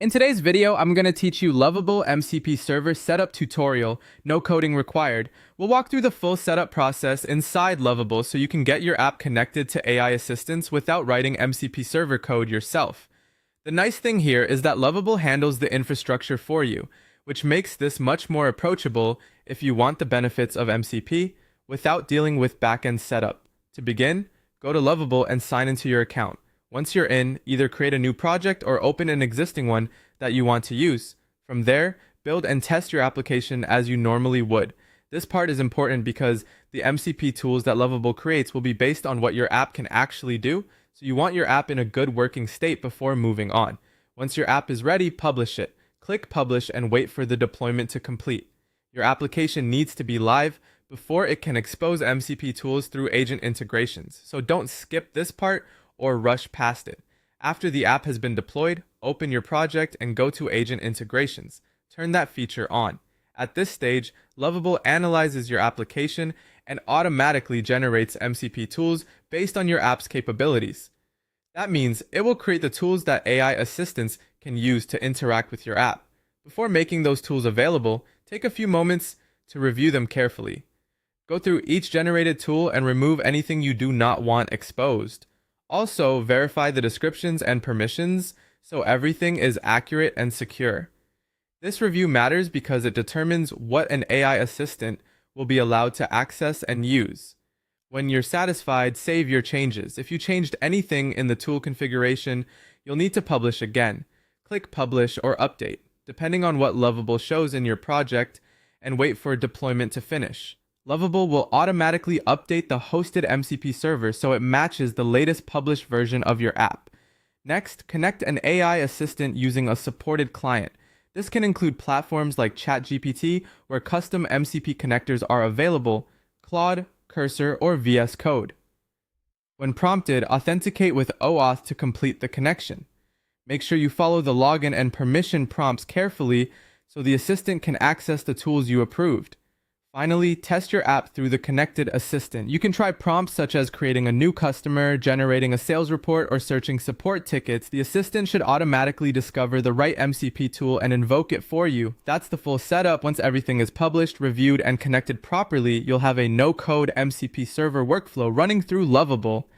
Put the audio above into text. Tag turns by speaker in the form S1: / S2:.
S1: In today's video, I'm going to teach you Lovable MCP Server setup tutorial, no coding required. We'll walk through the full setup process inside Lovable so you can get your app connected to AI assistants without writing MCP server code yourself. The nice thing here is that Lovable handles the infrastructure for you, which makes this much more approachable if you want the benefits of MCP without dealing with backend setup. To begin, go to Lovable and sign into your account. Once you're in, either create a new project or open an existing one that you want to use. From there, build and test your application as you normally would. This part is important because the MCP tools that Lovable creates will be based on what your app can actually do, so you want your app in a good working state before moving on. Once your app is ready, publish it. Click Publish and wait for the deployment to complete. Your application needs to be live before it can expose MCP tools through agent integrations, so don't skip this part or rush past it. After the app has been deployed, open your project and go to agent integrations. Turn that feature on. At this stage, Lovable analyzes your application and automatically generates MCP tools based on your app's capabilities. That means it will create the tools that AI assistants can use to interact with your app. Before making those tools available, take a few moments to review them carefully. Go through each generated tool and remove anything you do not want exposed. Also, verify the descriptions and permissions so everything is accurate and secure. This review matters because it determines what an AI assistant will be allowed to access and use. When you're satisfied, save your changes. If you changed anything in the tool configuration, you'll need to publish again. Click Publish or Update, depending on what Lovable shows in your project, and wait for deployment to finish. Lovable will automatically update the hosted MCP server so it matches the latest published version of your app. Next, connect an AI assistant using a supported client. This can include platforms like ChatGPT, where custom MCP connectors are available, Claude, Cursor, or VS Code. When prompted, authenticate with OAuth to complete the connection. Make sure you follow the login and permission prompts carefully so the assistant can access the tools you approved. Finally, test your app through the connected assistant. You can try prompts such as creating a new customer, generating a sales report, or searching support tickets. The assistant should automatically discover the right MCP tool and invoke it for you. That's the full setup. Once everything is published, reviewed, and connected properly, you'll have a no-code MCP server workflow running through Lovable.